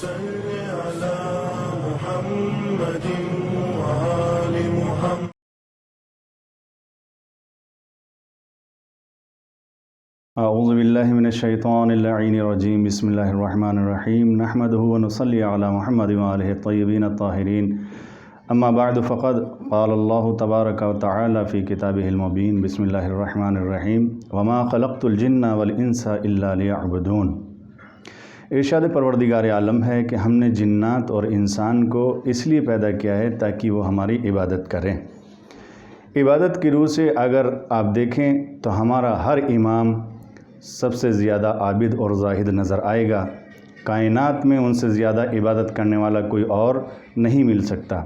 صل على محمد وآل محمد. اعوذ باللہ من الشیطان اللعین الرجیم. بسم اللہ الرحمن الرحیم. نحمدہ ونصلی علی محمد وآلہ الطیبین الطاہرین. اما بعد فقد قال اللہ تبارک وتعالی فی کتابہ المبین. بسم اللہ الرحمن الرحیم. وما خلقت الجن والانس الا لیعبدون. ارشاد پروردگار عالم ہے کہ ہم نے جنات اور انسان کو اس لیے پیدا کیا ہے تاکہ وہ ہماری عبادت کریں. عبادت کی روح سے اگر آپ دیکھیں تو ہمارا ہر امام سب سے زیادہ عابد اور زاہد نظر آئے گا. کائنات میں ان سے زیادہ عبادت کرنے والا کوئی اور نہیں مل سکتا.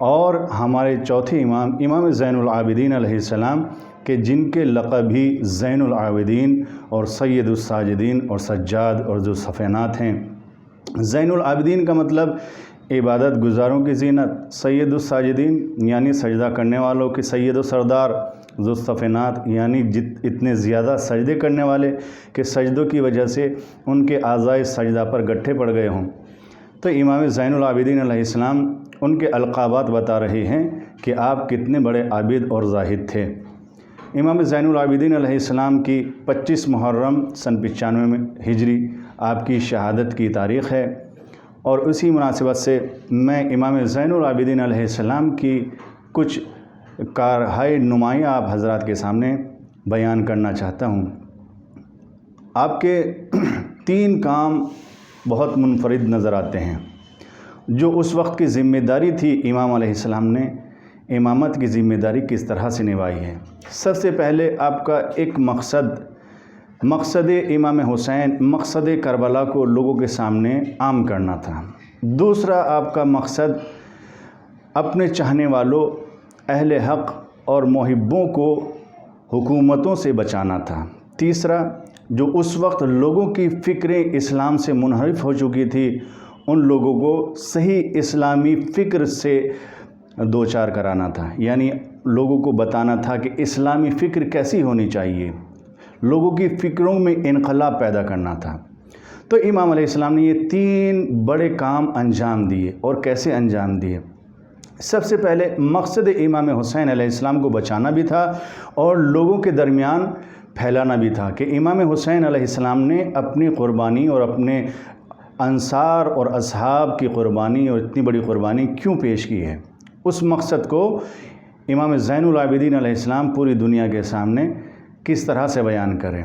اور ہمارے چوتھے امام زین العابدین علیہ السلام کہ جن کے لقب ہی زین العابدین اور سید الساجدین اور سجاد اور ذو الصفینات ہیں. زین العابدین کا مطلب عبادت گزاروں کی زینت، سید الساجدین یعنی سجدہ کرنے والوں کی سید و سردار، ذو الصفینات یعنی اتنے زیادہ سجدے کرنے والے کہ سجدوں کی وجہ سے ان کے اعضائے سجدہ پر گٹھے پڑ گئے ہوں. تو امام زین العابدین علیہ السلام ان کے القابات بتا رہے ہیں کہ آپ کتنے بڑے عابد اور زاہد تھے. امام زین العابدین علیہ السلام کی 25 محرم سن 95 میں ہجری آپ کی شہادت کی تاریخ ہے. اور اسی مناسبت سے میں امام زین العابدین علیہ السلام کی کچھ کارہائے نمایاں آپ حضرات کے سامنے بیان کرنا چاہتا ہوں. آپ کے 3 کام بہت منفرد نظر آتے ہیں جو اس وقت کی ذمہ داری تھی. امام علیہ السلام نے امامت کی ذمہ داری کس طرح سے نبھائی ہے. سب سے پہلے آپ کا ایک مقصد امام حسین، مقصد کربلا کو لوگوں کے سامنے عام کرنا تھا. دوسرا آپ کا مقصد اپنے چاہنے والوں، اہل حق اور محبوں کو حکومتوں سے بچانا تھا. تیسرا جو اس وقت لوگوں کی فکریں اسلام سے منحرف ہو چکی تھی ان لوگوں کو صحیح اسلامی فکر سے دوچار کرانا تھا. یعنی لوگوں کو بتانا تھا کہ اسلامی فکر کیسی ہونی چاہیے، لوگوں کی فکروں میں انقلاب پیدا کرنا تھا. تو امام علیہ السلام نے یہ 3 بڑے کام انجام دیے. اور کیسے انجام دیے؟ سب سے پہلے مقصد امام حسین علیہ السلام کو بچانا بھی تھا اور لوگوں کے درمیان پھیلانا بھی تھا کہ امام حسین علیہ السلام نے اپنی قربانی اور اپنے انصار اور اصحاب کی قربانی اور اتنی بڑی قربانی کیوں پیش کی ہے. اس مقصد کو امام زین العابدین علیہ السلام پوری دنیا کے سامنے کس طرح سے بیان کریں.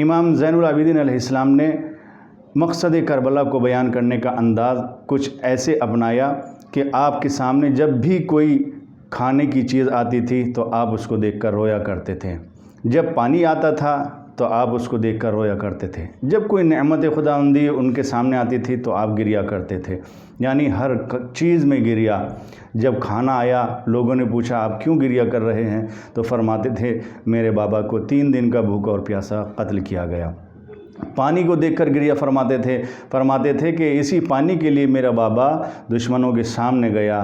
امام زین العابدین علیہ السلام نے مقصد کربلا کو بیان کرنے کا انداز کچھ ایسے اپنایا کہ آپ کے سامنے جب بھی کوئی کھانے کی چیز آتی تھی تو آپ اس کو دیکھ کر رویا کرتے تھے. جب پانی آتا تھا تو آپ اس کو دیکھ کر رویا کرتے تھے. جب کوئی نعمت خداوندی ان کے سامنے آتی تھی تو آپ گریا کرتے تھے. یعنی ہر چیز میں گریا. جب کھانا آیا لوگوں نے پوچھا آپ کیوں گریا کر رہے ہیں تو فرماتے تھے میرے بابا کو 3 دن کا بھوکا اور پیاسا قتل کیا گیا. پانی کو دیکھ کر گریا فرماتے تھے کہ اسی پانی کے لیے میرا بابا دشمنوں کے سامنے گیا،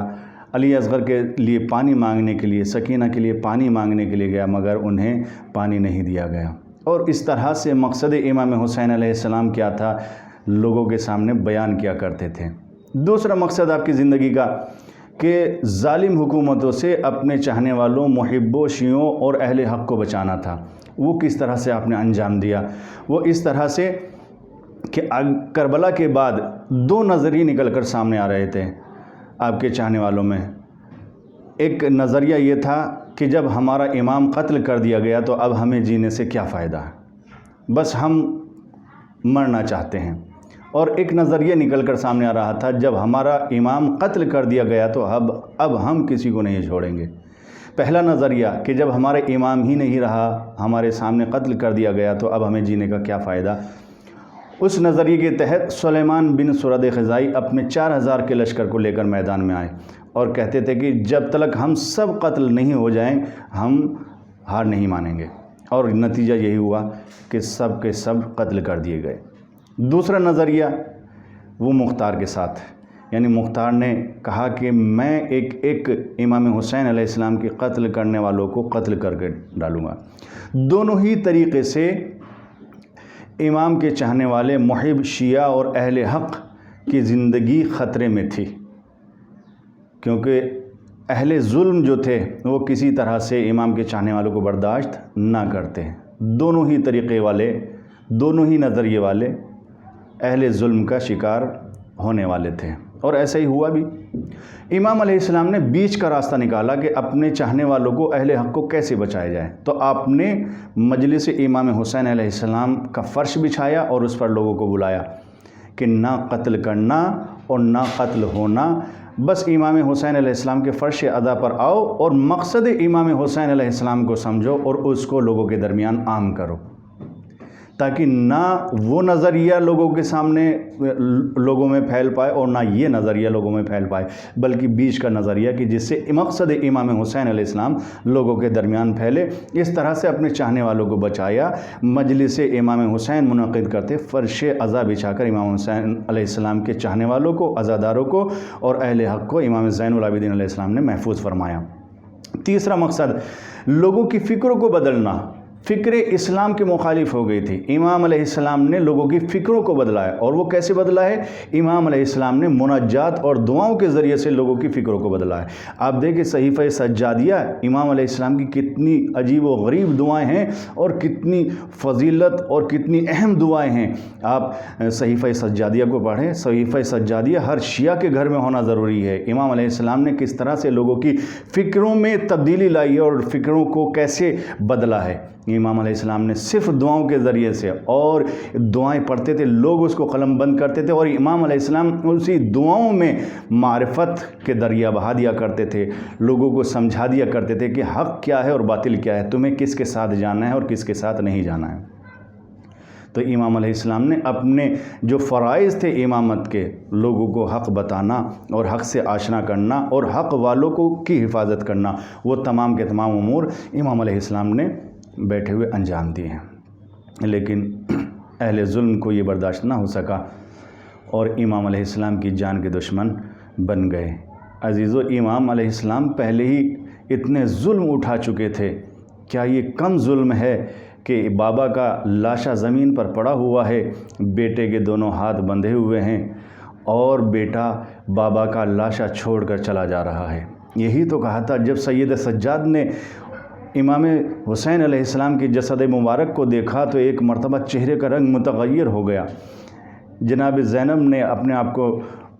علی اصغر کے لیے پانی مانگنے کے لیے، سکینہ کے لیے پانی مانگنے کے لیے گیا مگر انہیں پانی نہیں دیا گیا. اور اس طرح سے مقصد امام حسین علیہ السلام کیا تھا لوگوں کے سامنے بیان کیا کرتے تھے. دوسرا مقصد آپ کی زندگی کا کہ ظالم حکومتوں سے اپنے چاہنے والوں، محبوں، شیعوں اور اہل حق کو بچانا تھا. وہ کس طرح سے آپ نے انجام دیا؟ وہ اس طرح سے کہ کربلا کے بعد 2 نظریے نکل کر سامنے آ رہے تھے آپ کے چاہنے والوں میں. ایک نظریہ یہ تھا کہ جب ہمارا امام قتل کر دیا گیا تو اب ہمیں جینے سے کیا فائدہ ہے، بس ہم مرنا چاہتے ہیں. اور ایک نظریہ نکل کر سامنے آ رہا تھا جب ہمارا امام قتل کر دیا گیا تو اب ہم کسی کو نہیں چھوڑیں گے. پہلا نظریہ کہ جب ہمارے امام ہی نہیں رہا، ہمارے سامنے قتل کر دیا گیا تو اب ہمیں جینے کا کیا فائدہ. اس نظریے کے تحت سلیمان بن سرد خزائی اپنے 4000 کے لشکر کو لے کر میدان میں آئے اور کہتے تھے کہ جب تک ہم سب قتل نہیں ہو جائیں ہم ہار نہیں مانیں گے. اور نتیجہ یہی ہوا کہ سب کے سب قتل کر دیے گئے. دوسرا نظریہ وہ مختار کے ساتھ، یعنی مختار نے کہا کہ میں ایک امام حسین علیہ السلام کے قتل کرنے والوں کو قتل کر کے ڈالوں گا. دونوں ہی طریقے سے امام کے چاہنے والے محب شیعہ اور اہل حق کی زندگی خطرے میں تھی، کیونکہ اہل ظلم جو تھے وہ کسی طرح سے امام کے چاہنے والوں کو برداشت نہ کرتے۔ دونوں ہی طریقے والے، دونوں ہی نظریے والے اہل ظلم کا شکار ہونے والے تھے، اور ایسا ہی ہوا بھی۔ امام علیہ السلام نے بیچ کا راستہ نکالا کہ اپنے چاہنے والوں کو، اہل حق کو کیسے بچایا جائے، تو آپ نے مجلس امام حسین علیہ السلام کا فرش بچھایا اور اس پر لوگوں کو بلایا کہ نہ قتل کرنا اور نہ قتل ہونا، بس امام حسین علیہ السلام کے فرش ادا پر آؤ اور مقصد امام حسین علیہ السلام کو سمجھو اور اس کو لوگوں کے درمیان عام کرو، تاکہ نہ وہ نظریہ لوگوں کے سامنے لوگوں میں پھیل پائے اور نہ یہ نظریہ لوگوں میں پھیل پائے، بلکہ بیچ کا نظریہ کہ جس سے مقصد امام حسین علیہ السلام لوگوں کے درمیان پھیلے۔ اس طرح سے اپنے چاہنے والوں کو بچایا۔ مجلس امام حسین منعقد کرتے، فرش عزا بچھا کر امام حسین علیہ السلام کے چاہنے والوں کو، عزاداروں کو اور اہل حق کو امام زین العابدین علیہ السلام نے محفوظ فرمایا۔ تیسرا مقصد، لوگوں کی فکروں کو بدلنا۔ فکر اسلام کے مخالف ہو گئی تھی، امام علیہ السلام نے لوگوں کی فکروں کو بدلا ہے، اور وہ کیسے بدلا ہے؟ امام علیہ السلام نے مناجات اور دعاؤں کے ذریعے سے لوگوں کی فکروں کو بدلا ہے۔ آپ دیکھیں صحیفہ سجادیہ، امام علیہ السلام کی کتنی عجیب و غریب دعائیں ہیں اور کتنی فضیلت اور کتنی اہم دعائیں ہیں۔ آپ صحیفہ سجادیہ کو پڑھیں۔ صحیفہ سجادیہ ہر شیعہ کے گھر میں ہونا ضروری ہے۔ امام علیہ السلام نے کس طرح سے لوگوں کی فکروں میں تبدیلی لائی اور فکروں کو کیسے بدلا ہے۔ امام علیہ السلام نے صرف دعاؤں کے ذریعے سے، اور دعائیں پڑھتے تھے، لوگ اس کو قلم بند کرتے تھے، اور امام علیہ السلام اسی دعاؤں میں معرفت کے دریا بہا دیا کرتے تھے، لوگوں کو سمجھا دیا کرتے تھے کہ حق کیا ہے اور باطل کیا ہے، تمہیں کس کے ساتھ جانا ہے اور کس کے ساتھ نہیں جانا ہے۔ تو امام علیہ السلام نے اپنے جو فرائض تھے امامت کے، لوگوں کو حق بتانا اور حق سے آشنا کرنا اور حق والوں کو کی حفاظت کرنا، وہ تمام کے تمام امور امام علیہ السلام نے بیٹھے ہوئے انجام دیے ہیں۔ لیکن اہل ظلم کو یہ برداشت نہ ہو سکا اور امام علیہ السلام کی جان کے دشمن بن گئے۔ عزیزو، امام علیہ السلام پہلے ہی اتنے ظلم اٹھا چکے تھے، کیا یہ کم ظلم ہے کہ بابا کا لاشا زمین پر پڑا ہوا ہے، بیٹے کے دونوں ہاتھ بندھے ہوئے ہیں اور بیٹا بابا کا لاشا چھوڑ کر چلا جا رہا ہے؟ یہی تو کہا تھا جب سید سجاد نے امام حسین علیہ السلام کی جسد مبارک کو دیکھا تو ایک مرتبہ چہرے کا رنگ متغیر ہو گیا۔ جناب زینب نے اپنے آپ کو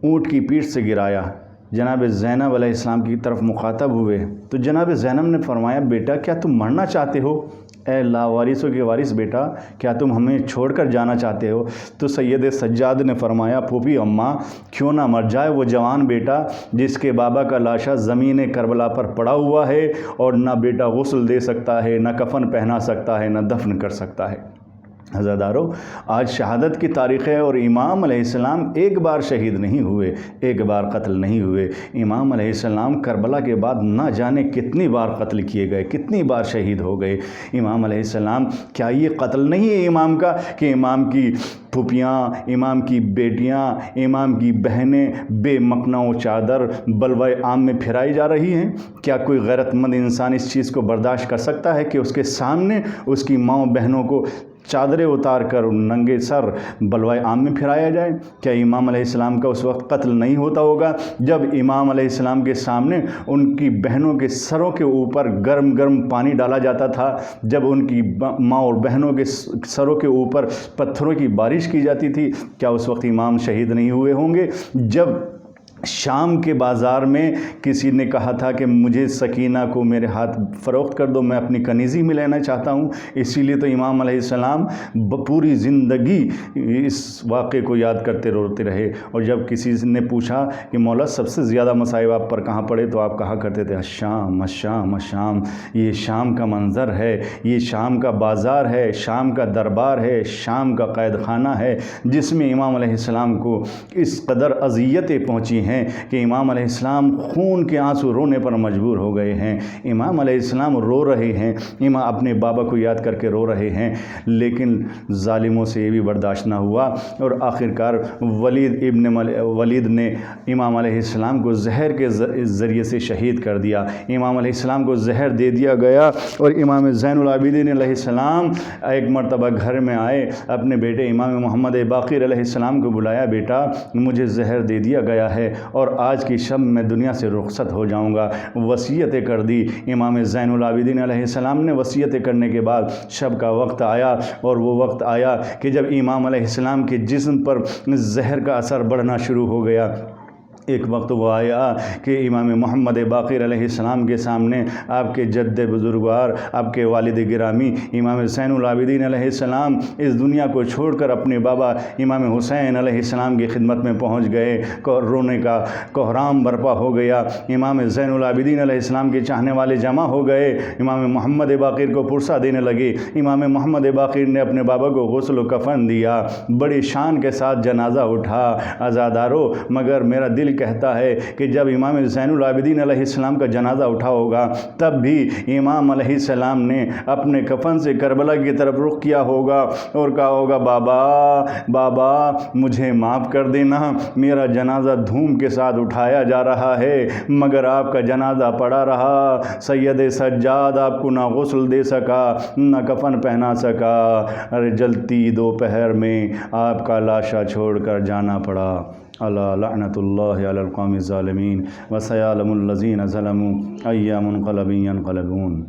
اونٹ کی پیٹھ سے گرایا، جناب زینب علیہ السلام کی طرف مخاطب ہوئے تو جناب زینب نے فرمایا، بیٹا کیا تم مرنا چاہتے ہو؟ اے لاوارثوں کے وارث بیٹا، کیا تم ہمیں چھوڑ کر جانا چاہتے ہو؟ تو سید سجاد نے فرمایا، پھوپھی اماں، کیوں نہ مر جائے وہ جوان بیٹا جس کے بابا کا لاشا زمین کربلا پر پڑا ہوا ہے اور نہ بیٹا غسل دے سکتا ہے، نہ کفن پہنا سکتا ہے، نہ دفن کر سکتا ہے۔ عزادارو، آج شہادت کی تاریخ ہے اور امام علیہ السلام ایک بار شہید نہیں ہوئے، ایک بار قتل نہیں ہوئے۔ امام علیہ السلام کربلا کے بعد نہ جانے کتنی بار قتل کیے گئے، کتنی بار شہید ہو گئے۔ امام علیہ السلام، کیا یہ قتل نہیں ہے امام کا کہ امام کی پھوپھیاں، امام کی بیٹیاں، امام کی بہنیں بے مکنا و چادر بلوائے عام میں پھرائی جا رہی ہیں؟ کیا کوئی غیرت مند انسان اس چیز کو برداشت کر سکتا ہے کہ اس کے سامنے اس کی ماں بہنوں کو چادریں اتار کر ننگے سر بلوائے عام میں پھرایا جائے؟ کیا امام علیہ السلام کا اس وقت قتل نہیں ہوتا ہوگا جب امام علیہ السلام کے سامنے ان کی بہنوں کے سروں کے اوپر گرم گرم پانی ڈالا جاتا تھا، جب ان کی ماں اور بہنوں کے سروں کے اوپر پتھروں کی بارش کی جاتی تھی؟ کیا اس وقت امام شہید نہیں ہوئے ہوں گے؟ جب شام کے بازار میں کسی نے کہا تھا کہ مجھے سکینہ کو میرے ہاتھ فروخت کر دو، میں اپنی کنیزی میں لینا چاہتا ہوں، اسی لیے تو امام علیہ السلام پوری زندگی اس واقعے کو یاد کرتے روتے رہے۔ اور جب کسی نے پوچھا کہ مولا سب سے زیادہ مصائب آپ پر کہاں پڑے، تو آپ کہا کرتے تھے الشام الشام الشام، یہ شام کا منظر ہے، یہ شام کا بازار ہے، شام کا دربار ہے، شام کا قید خانہ ہے، جس میں امام علیہ السلام کو اس قدر اذیتیں پہنچی ہیں ہیں کہ امام علیہ السلام خون کے آنسو رونے پر مجبور ہو گئے ہیں۔ امام علیہ السلام رو رہے ہیں، امام اپنے بابا کو یاد کر کے رو رہے ہیں، لیکن ظالموں سے یہ بھی برداشت نہ ہوا اور آخرکار ولید نے امام علیہ السلام کو زہر کے ذریعے سے شہید کر دیا۔ امام علیہ السلام کو زہر دے دیا گیا اور امام زین العابدین علیہ السلام ایک مرتبہ گھر میں آئے، اپنے بیٹے امام محمد باقر علیہ السلام کو بلایا، بیٹا مجھے زہر دے دیا گیا ہے اور آج کی شب میں دنیا سے رخصت ہو جاؤں گا۔ وصیتیں کر دی امام زین العابدین علیہ السلام نے۔ وصیتیں کرنے کے بعد شب کا وقت آیا اور وہ وقت آیا کہ جب امام علیہ السلام کے جسم پر زہر کا اثر بڑھنا شروع ہو گیا۔ ایک وقت وہ آیا کہ امام محمد باقر علیہ السلام کے سامنے آپ کے جد بزرگوار، آپ کے والد گرامی امام زین العابدین علیہ السلام اس دنیا کو چھوڑ کر اپنے بابا امام حسین علیہ السلام کی خدمت میں پہنچ گئے۔ رونے کا کوہرام برپا ہو گیا۔ امام زین العابدین علیہ السلام کے چاہنے والے جمع ہو گئے، امام محمد باقر کو پرسہ دینے لگے۔ امام محمد باقر نے اپنے بابا کو غسل و کفن دیا، بڑی شان کے ساتھ جنازہ اٹھا۔ عزادارو، مگر میرا دل کہتا ہے کہ جب امام زین العابدین علیہ السلام کا جنازہ اٹھا ہوگا تب بھی امام علیہ السلام نے اپنے کفن سے کربلا کی طرف رخ کیا ہوگا اور کہا ہوگا، بابا مجھے معاف کر دینا، میرا جنازہ دھوم کے ساتھ اٹھایا جا رہا ہے مگر آپ کا جنازہ پڑا رہا۔ سید سجاد آپ کو نہ غسل دے سکا نہ کفن پہنا سکا، ارے جلتی دوپہر میں آپ کا لاشا چھوڑ کر جانا پڑا۔ الا لعنت اللہ علی القوم الظالمین وسیعلم الذین ظلموا ای منقلب ینقلبون۔